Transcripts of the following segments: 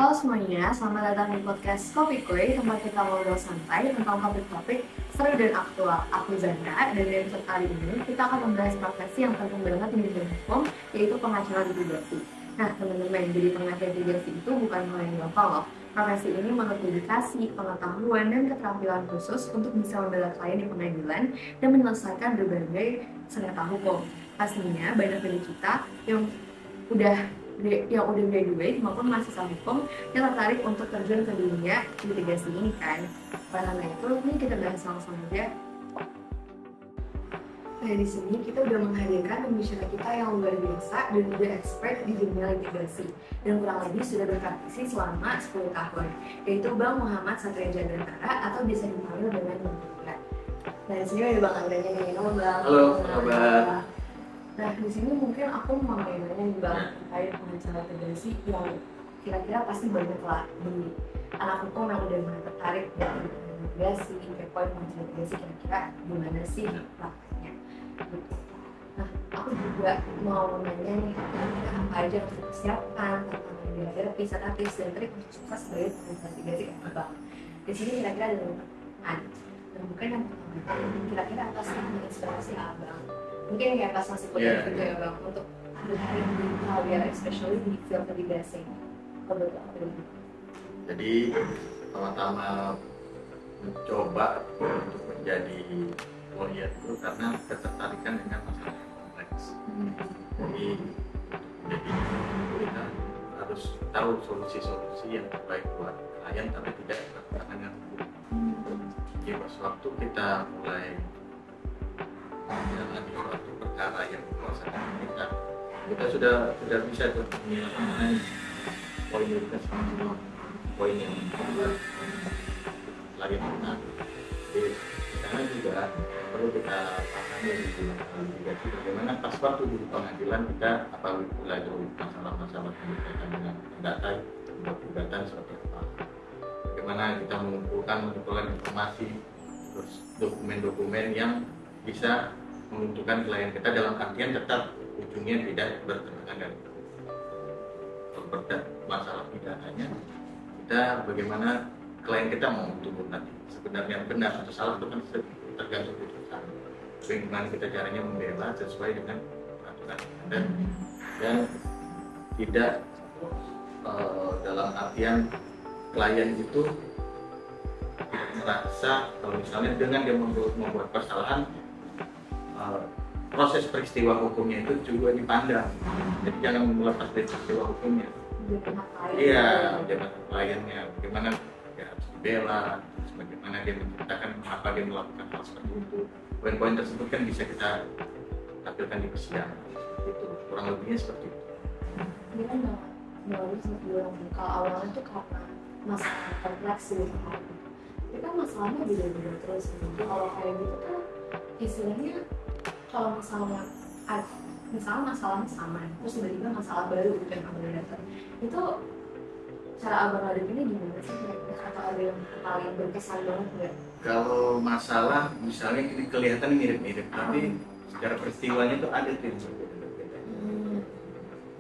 Halo semuanya, selamat datang di podcast Kopi Kue, tempat kita ngobrol santai tentang topik-topik seru dan aktual. Aku Zandra, dan di episode kali ini kita akan membahas profesi yang penting banget di dunia hukum, yaitu pengacara litigasi. Nah teman-teman, jadi pengacara litigasi itu bukan hal yang gampang loh. Profesi ini menurut dedikasi, pengetahuan, dan keterampilan khusus untuk bisa membela klien di pengadilan dan menyelesaikan berbagai sengketa hukum. Pastinya banyak dari kita yang udah graduate maupun mahasiswa hukum yang tertarik untuk terjun ke dunia litigasi ini kan. Karena itu, ini kita bahas langsung aja. Nah, di sini kita udah menghadirkan pembicara kita yang luar biasa dan udah expert di dunia litigasi dan kurang lebih sudah berpraktisi selama 10 tahun, yaitu Bang Muhammad Satria Jagantara atau bisa dipanggil dengan Bang Angga. Nah, di sini ada Bang Angganya nih. Halo Bang. Halo, kabar. Nah, di sini mungkin aku mau nanya nih Bang, terkait pengacara litigasi yang kira-kira pasti banyak lah di anak hukum yang udah mulai tertarik dari litigasi, poin pengacara litigasi kira-kira gimana sih prakteknya gitu. Nah, aku juga mau nanya nih, kira-kira apa aja yang harus dipersiapkan, tantangan yang dihadapi saat tips dan trik untuk sukses sebagai pengacara litigasi kayak Bang. Di sini kira-kira ada pertanyaan, dan mungkin yang pertama, kira-kira apa sih yang menginspirasi Abang? Mungkin kayak pas masih kuliah juga ya Bang, untuk berkarir di KBR, especially di field litigasi. Jadi pertama-tama mencoba untuk menjadi lawyer itu karena ketertarikan dengan masalah yang kompleks. Jadi kita harus tahu solusi-solusi yang terbaik buat klien tapi tidak bertentangan dengan hukum. Jadi pas waktu kita mulai menjalani suatu perkara yang dikuasakan kita sudah bisa menilai poin semua poin yang lagi menang. Jadi karena juga perlu kita pahami di litigasi bagaimana pas waktu di pengadilan kita apabila itu masalah-masalah yang berkaitan dengan data gugatan seperti apa, bagaimana kita mengumpulkan informasi, terus dokumen-dokumen yang bisa menentukan klien kita dalam artian tetap ujungnya tidak bertentangan dengan masalah pidananya. Kita bagaimana klien kita mau turun nanti sebenarnya benar atau salah itu kan tergantung putusan. Bagaimana kita caranya membela sesuai dengan peraturan dan tidak dalam artian klien itu merasa kalau misalnya dengan dia membuat kesalahan proses peristiwa hukumnya itu juga dipandang. Jadi jangan melepas dari peristiwa hukumnya. Iya, jangan kliennya bagaimana dia harus dibela, bagaimana dia menceritakan mengapa dia melakukan hal seperti itu. Poin-poin tersebut kan bisa kita tampilkan di persidangan. Itu kurang lebihnya seperti itu. Dia kan melalui seperti orang buka awalnya itu karena masalah kompleks gitu kan. Tapi kan masalahnya beda-beda terus. Jadi kalau kayak gitu kan istilahnya kalau misalnya masalahnya sama, terus tiba-tiba masalah baru gitu yang abang datang, itu cara abang hadapinnya gimana sih? Atau ada yang paling berkesan banget nggak? Kalau masalah misalnya ini kelihatan mirip-mirip, tapi secara peristiwanya itu ada tuh yang berbeda-beda.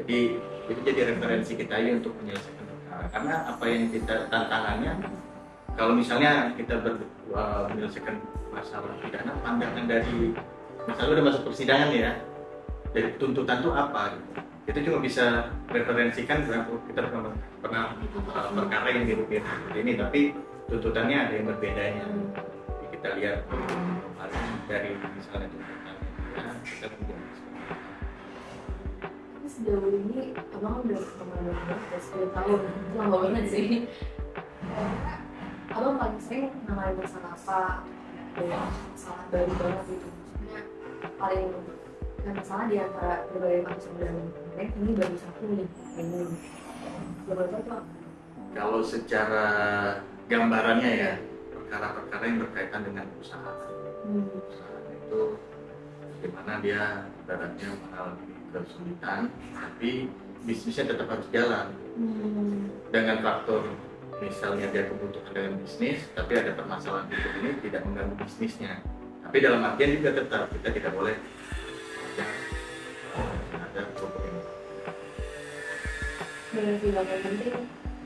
Jadi itu jadi referensi kita aja untuk menyelesaikan perkara. Karena apa yang kita tantangannya, kalau misalnya kita menyelesaikan masalah pidana, pandangan dari misalnya udah masuk persidangan ya, dari tuntutan itu apa gitu. Kita cuma bisa referensikan kita pernah perkara yang mirip-mirip seperti ini, tapi tuntutannya ada yang berbedanya. Jadi kita lihat dari misalnya tuntutannya ya, kita punya. Sejauh ini abang udah kemana udah 10 tahun, lama banget sih. Abang paling sering namanya masalah apa? Ada masalah baru banget gitu. Maksudnya paling masalah di antara berbagai macam dan ini baru satu nih ini. Berapa tuh? Kalau secara gambarannya ya, perkara-perkara yang berkaitan dengan usaha. Usaha itu bagaimana dia ibaratnya mengalami kesulitan, tapi bisnisnya tetap harus jalan. Dengan faktor misalnya dia kebutuhan dengan bisnis, tapi ada permasalahan hidup ini tidak mengganggu bisnisnya. Tapi dalam artian juga tetap kita tidak boleh ada problem. Dan yang penting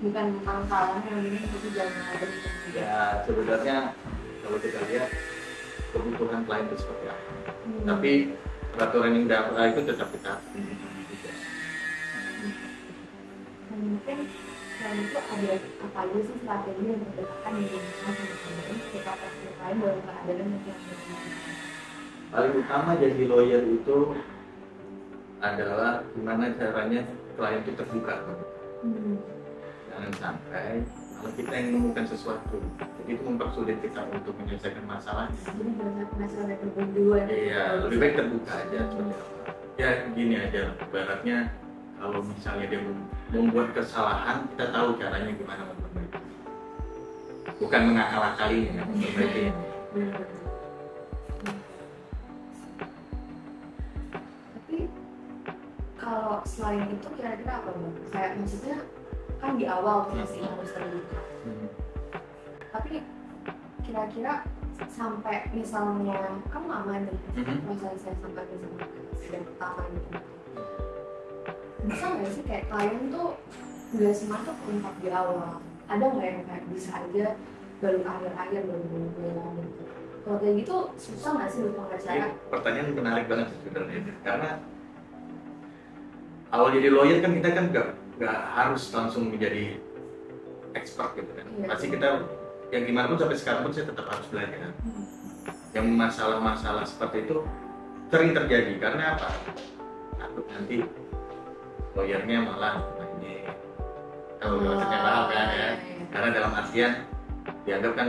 bukan tentang kalahnya yang ini, tapi jangan ada gitu. Ya sebenarnya kalau kita lihat kebutuhan klien itu seperti apa, tapi peraturan yang dapat itu tetap kita mungkin selain itu ada apa aja sih strategi yang berdasarkan dengan sama klien kita pasti klien dalam keadaan yang paling utama jadi lawyer itu adalah gimana caranya klien itu terbuka. Jangan sampai kalau kita yang menemukan sesuatu, jadi itu mempersulit kita untuk menyelesaikan masalah. jadi banyak masalah yang berdua. Iya, lebih baik terbuka aja seperti apa. Ya gini aja, ibaratnya kalau misalnya dia membuat kesalahan, kita tahu caranya gimana memperbaiki. Bukan mengakal-akalinya, memperbaikinya. Tapi kalau selain itu kira-kira apa Bang? Kayak maksudnya kan di awal masih harus terbuka. Tapi kira-kira sampai misalnya kamu aman nih, misalnya saya sampai misalnya sidang pertama gitu, bisa nggak sih kayak klien tuh nggak semangat untuk di awal? Ada nggak yang kayak bisa aja baru akhir-akhir baru bilang gitu? Kalau kayak gitu susah nggak sih untuk pengacara? Pertanyaan menarik banget sebenarnya, karena awal jadi lawyer kan kita kan nggak harus langsung menjadi expert gitu kan. Pasti kita yang gimana pun sampai sekarang pun saya tetap harus belajar. Yang masalah-masalah seperti itu sering terjadi karena apa? Takut nanti lawyernya malah ini kalau bahasanya paham kan ya. Karena dalam artian dianggap kan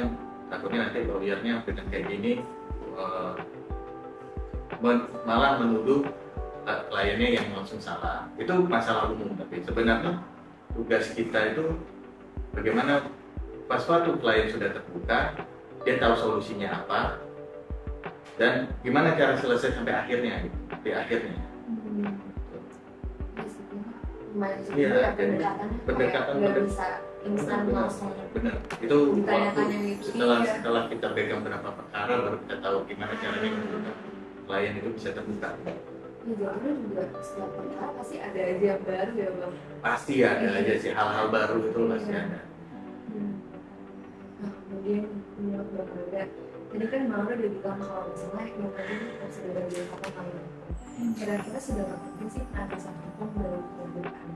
takutnya nanti lawyernya dengan kayak gini malah menuduh kliennya yang langsung salah. Itu masalah umum, tapi sebenarnya tugas kita itu bagaimana pas suatu klien sudah terbuka, dia tahu solusinya apa dan gimana cara selesai sampai akhirnya gitu, di akhirnya. Iya, pendekatan nggak bisa instan langsung. Benar. Itu Ditanya-tanya waktu gitu. setelah kita pegang beberapa perkara baru kita tahu gimana caranya membuat klien itu bisa terbuka. Ya jadinya juga setiap perkara pasti ada aja yang baru ya Bang. Pasti ada aja sih hal-hal baru itu pasti ada. Nah kemudian menurut Bang Angga, tadi kan Bang Angga udah bilang kalau misalnya yang tadi prosedur dari apa kali kira-kira sudah penting sih atasan hukum dalam pembukaan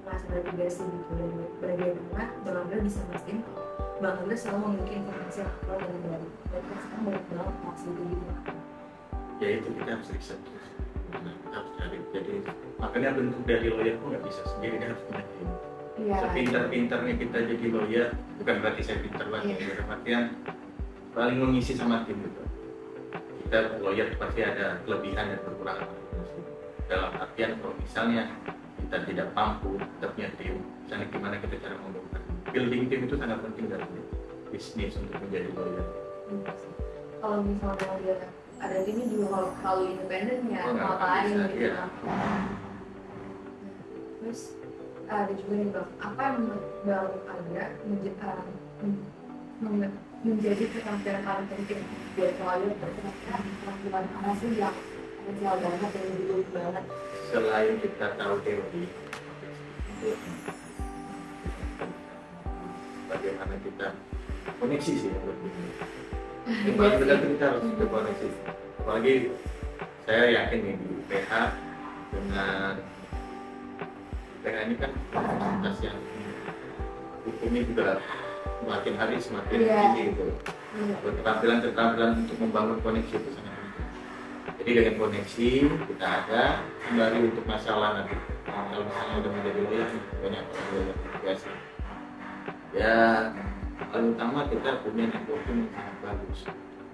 pelaksanaan migrasi gitu dan bagaimana Bang Angga bisa mastiin Bang Angga selalu memiliki informasi yang akurat dan baru dan kan sekarang banyak banget maksud gitu. Ya itu kita harus riset terus. Kita harus cari. Jadi makanya bentuk dari lawyer pun nggak bisa sendiri, dia harus punya tim. Sepintar-pintarnya kita jadi lawyer, bukan berarti saya pintar banget, dalam artian paling mengisi sama tim gitu. Kita lawyer pasti ada kelebihan dan kekurangan masing-masing. Dalam artian kalau misalnya kita tidak mampu, kita punya tim, misalnya gimana kita cara membangun building tim itu sangat penting dalam bisnis untuk menjadi lawyer. Kalau misalnya ada timnya juga kalau independen ya ngapain gitu. Terus ada juga nih Bang, apa yang Bang Angga menjadi keterampilan paling penting buat lawyer? Keterampilan apa sih yang esensial banget dan dibutuhkan banget? Selain kita tahu teori, bagaimana kita koneksi sih yang lebih. Yang paling benar kita harus berkoneksi. Apalagi saya yakin nih di PH dengan PH ini kan universitas yang hukumnya juga semakin hari semakin tinggi gitu. Keterampilan untuk membangun koneksi itu sangat penting. Jadi dengan koneksi kita ada kembali untuk masalah nanti. Kalau misalnya udah menjadi lawyer banyak tugas. Ya paling utama kita punya networking yang sangat bagus.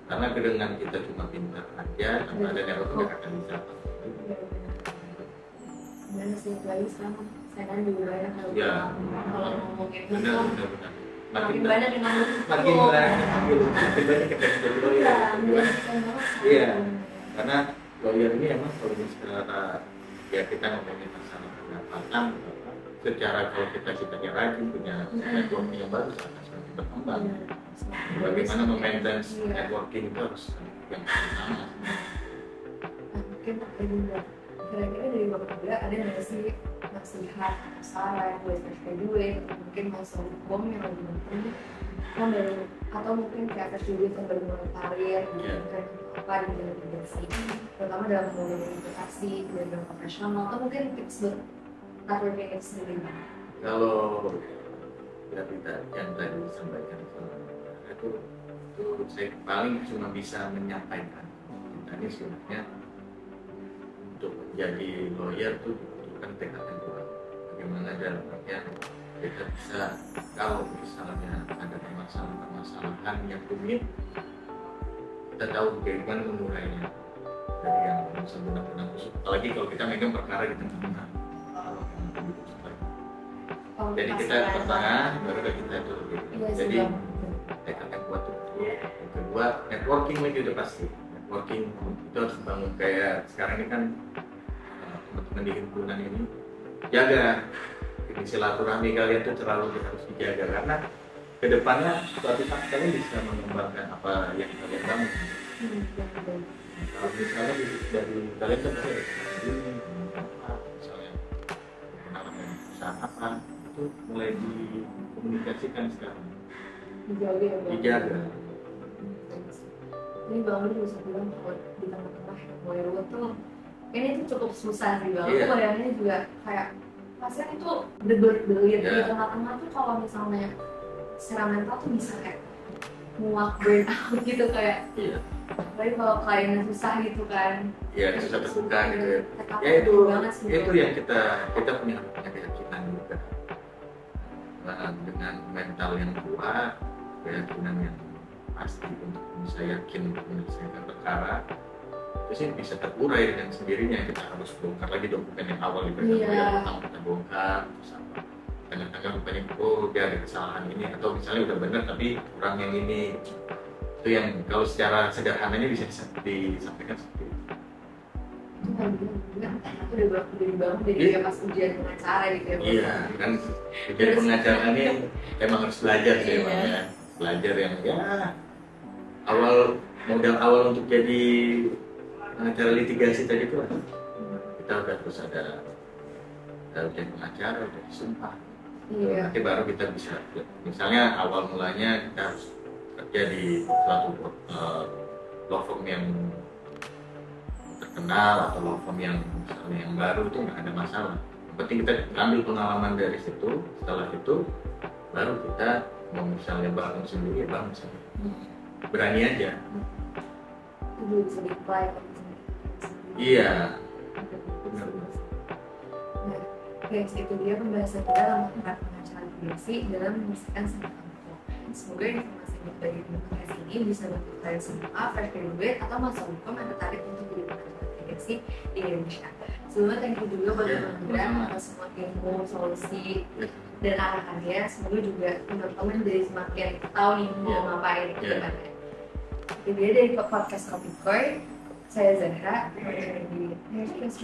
Karena dengan kita cuma pintar aja, tanpa ada network nggak akan bisa. Dan sih lagi sekarang saya kan juga banyak kalau ngomongin benar. makin banyak yang makin banyak kita jadi lawyer. Iya, karena lawyer ini emang kalau secara ya kita ngomongin masalah pendapatan, secara kalau kita rajin punya networking yang bagus akan semakin berkembang. Bagaimana memaintain networking itu harus yang pertama. Mungkin juga kira-kira dari Bang Angga ada nggak sih nasihat atau saran buat fresh graduate atau mungkin mahasiswa hukum yang lagi nonton yang baru, atau mungkin kayak fresh graduate yang baru mulai karir gitu kan apa di dalam edukasi, terutama dalam memulai edukasi dalam profesional, atau mungkin tips buat networking itu sendiri. Kalau dari yang tadi disampaikan itu saya paling cuma bisa menyampaikan. Tadi sebenarnya untuk menjadi lawyer itu dibutuhkan tekad yang kuat. Bagaimana dalam artian kita bisa, kalau misalnya ada permasalahan yang rumit, kita tahu bagaimana memulainya dari yang benar-benar khusus. Apalagi kalau kita megang perkara di tengah-tengah. Jadi kita pertengahan, baru kita itu. Jadi tekad yang kuat itu. Yang kedua, networking lagi udah pasti. Networking itu harus dibangun, kayak sekarang ini kan teman-teman di himpunan ini jaga ini silaturahmi kalian tuh harus dijaga, karena kedepannya suatu saat kalian bisa mengembangkan apa yang kalian bangun. Kalau misalnya dari kalian kan ada misalnya pengalaman usaha apa, itu mulai dikomunikasikan sekarang, dijaga. Ini Bang Budi bisa bilang kalau di tengah-tengah lawyer tuh ini tuh cukup susah sih Bang. Aku bayangannya juga kayak pasien itu berbelit di tengah-tengah tuh, kalau misalnya secara mental tuh bisa kayak muak, burn out gitu kayak. Tapi kalau kliennya susah gitu kan. Iya, susah terbuka gitu ya. Ya itu yang kita punya keyakinan juga. Dengan mental yang kuat, keyakinan yang pasti untuk bisa yakin untuk menyelesaikan perkara, itu sih bisa terurai dengan sendirinya. Kita harus bongkar lagi dokumen yang awal di pertama kita bongkar, terus apa tengah-tengah rupanya dia ada kesalahan ini, atau misalnya udah benar tapi kurang yang ini. Itu yang kalau secara sederhananya bisa disampaikan seperti itu. Itu kan aku udah dibangun jadi kayak pas ujian pengacara gitu ya. Iya kan, ujian pengacara ini emang harus belajar sih emang ya. Belajar yang modal awal untuk jadi pengacara litigasi tadi itu kita udah terus ada ujian pengacara, udah disumpah. Nanti baru kita bisa, misalnya awal mulanya kita harus kerja di suatu law firm yang terkenal atau law firm yang misalnya yang baru, itu nggak ada masalah. Yang penting kita ambil pengalaman dari situ. Setelah itu baru kita mau misalnya bangun sendiri, berani aja. Itu bisa di-apply. Iya. Benar. Nah, guys, itu dia pembahasan kita tentang pengacara litigasi dalam menyelesaikan sengketa hukum. Semoga informasi yang dibagi di podcast ini bisa membantu kalian semua, fresh graduate atau mahasiswa hukum yang tertarik untuk jadi pengacara litigasi di Indonesia. Sebelumnya thank you juga buat teman-teman atas semua info, solusi, dan arahannya. Semoga juga teman-teman jadi semakin tahu nih mau ngapain ke depannya. Itu dia dari podcast Kopi Koi. Saya Zahra, dari Podcast